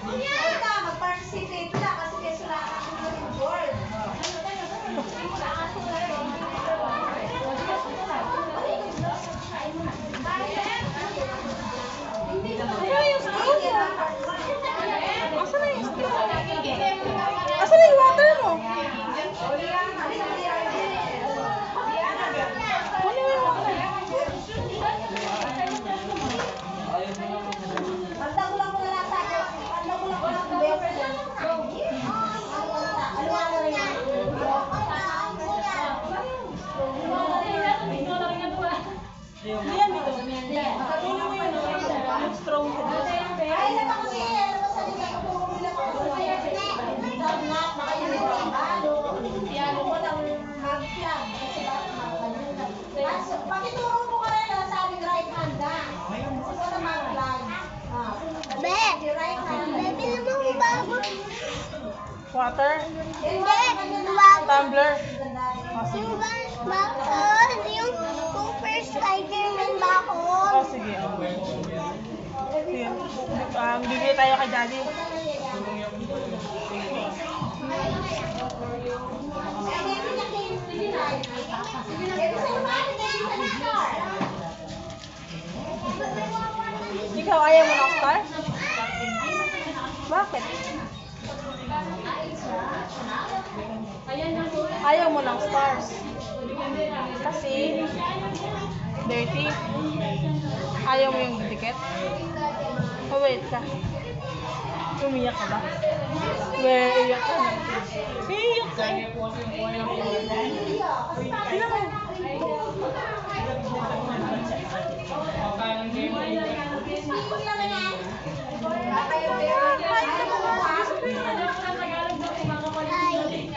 Mag-participate na kasi may sulatan ko yung board. Asan na yung water mo? Pakituro mo ka rin sa aming right hand na. Ito na mag-flag. Right hand. Bili mo bago. Water? Hindi, bago. Tumbler? Yung bago, yung Super Spider-Man bago. Oh, sige. Sige. Bigay tayo kay Daddy. Ikaw, ayaw mo ng star? Bakit? Ayaw mo ng stars. Kasi dirty. Ayaw mo yung ticket. Oh, wait ka. Umiyak ka ba? Iyak ka na. Iyak ka. Iyak ka.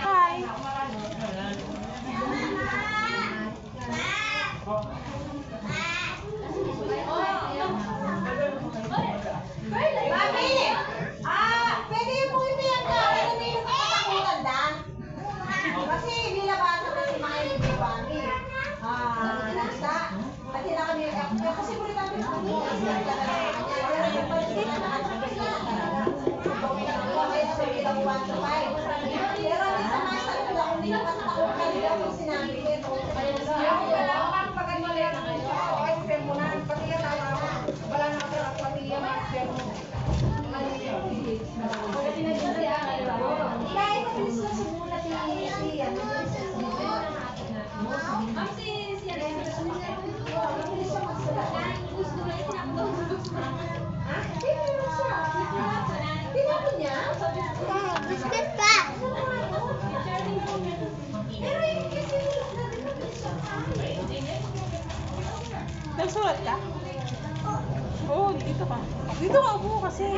Hi. Pwede yung pong ipiyan ka. Pero may nakatakutan lang. Kasi nilabasan na si Mami ni Mami. Nasa. At hindi na kami kasi muli kami na kami. Pero yung pwede na nakatapos na talaga. Kaya sa bilang 1 to 5. Pero ang isa na sa ito lang, hindi nakatakutan nila kung sinabi ko. Ang pagkakali na kayo. Ay, spam mo na. Pati yan wala na kasi ang pati yan. Spam mo. Kahit ang bilis na sumulat tinapon niya? Biscuit pa. Pero yung kasi Nagsulat ka? Oo, dito ka. Dito ka upo kasi.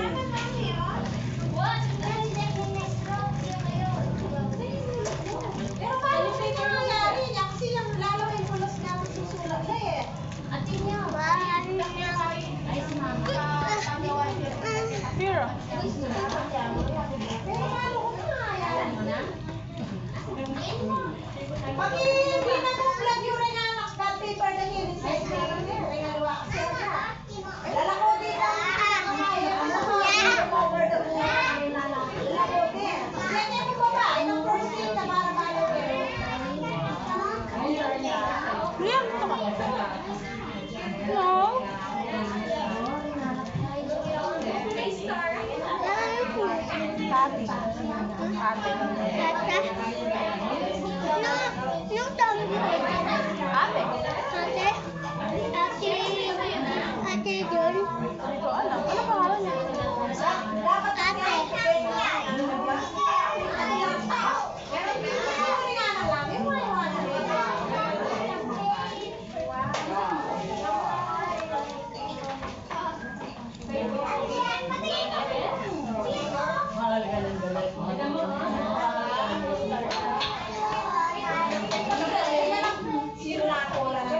pero paano siya nangyayari niya? Kasi yung lalo yung pulos natin susulat na eh. At yun niya. Here. Pero paano ko nangyayari mo na? Pag hindi na mo flag yung renanak, that paper na yun, it's like renaluwa kasi siya. Lalako din ang over the moon. Lalako din. Ganyan mo ba? Itong first thing na para bayo pero. Liam, ito ka. No. Ate. Ate. Tata. Yung tumbler. Ate. Ate. Ate John. Hindi ko alam. Ano pangalan niya? Dapat Ate. pero hindi mo renanak lang. Yung mga Sila ko lang.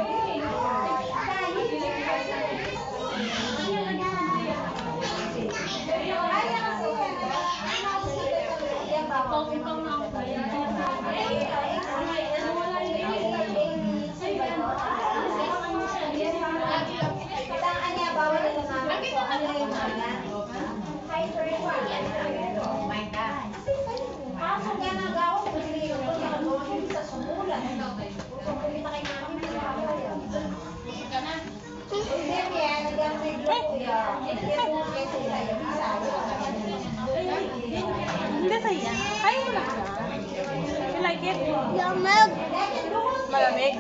Hindi yan, hanggang may vlog kuya. Hindi mo kay sila yung isa. Hindi saya. Kaya mo na pala. You like it? Lamag. Malamig?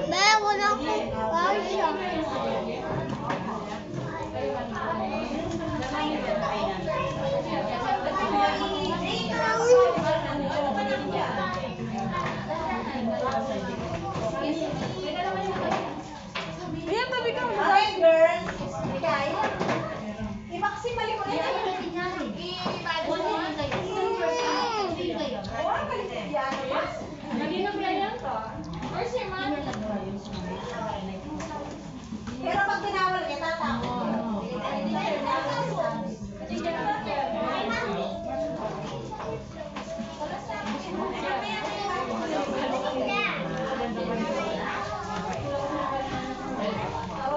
Meron akong kasya. Ayan, tabi ka. Okay, girls. Kaya. Iba kasi mali mo na yan. Pero pag tinawal kita, tao.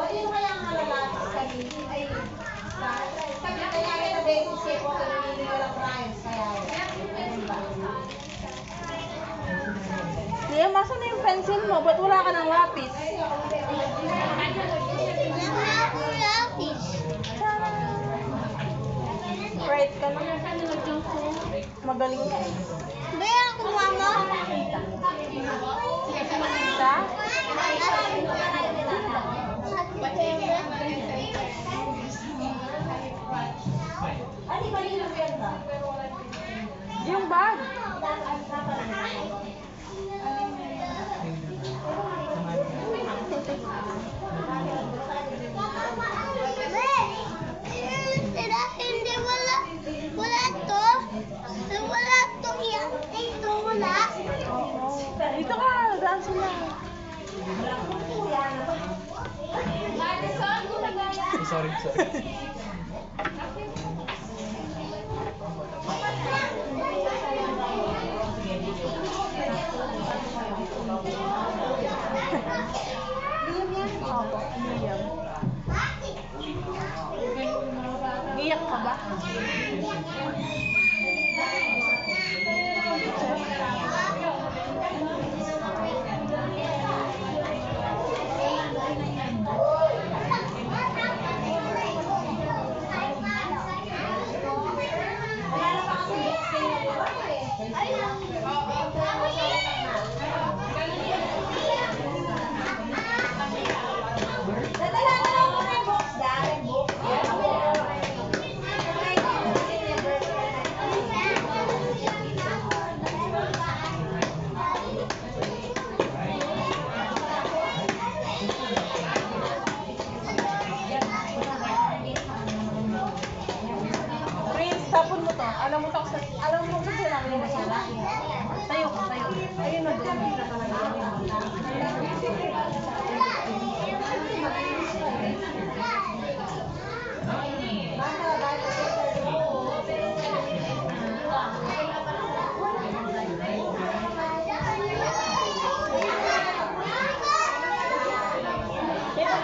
Sino kaya ang malalapis kami? Ay, kami kaya na basis kayo po kami hindi walang prize. Kaya, Liam, masa na yung pencil mo? Ba't wala ka ng lapis? Wala akong lapis. Right ka lang. Magaling ka eh. Baya ako, mama. Sa? ano ba nila yan ba? Yung bag. Sira, hindi wala. Wala to. Wala to yan. Ito wala. Dito ka, daan sila. Sorry. Liam yan? Opo, Liam. Iyak ka ba? Dadala na lang ko ng box dahil box. Prince, tapon mo to. Alam mo kung saan mo masala? Tayo ka, tayo. Ayun na doon.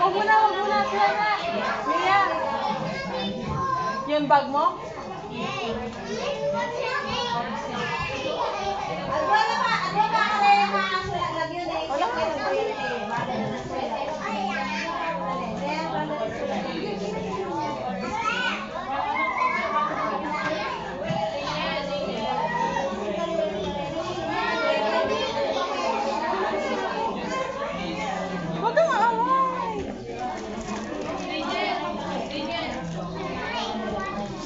Wag mo na. Sila na. Mia. Yun bag mo? Ano ba karera ka ang lagyan na Wala ka. Huwag kang maaway.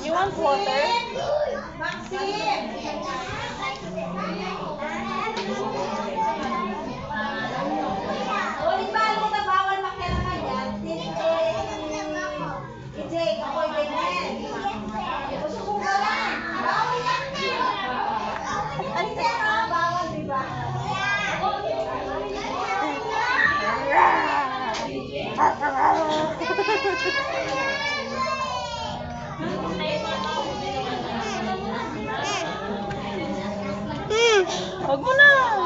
You want water? Maxim! O, di ba, alam mo na bawal makialaman yan? Jake, ako'y ganyan. Gusto ko ba lang? Bawal yan! Hindi ka, bawal, di ba? Huwag mo na.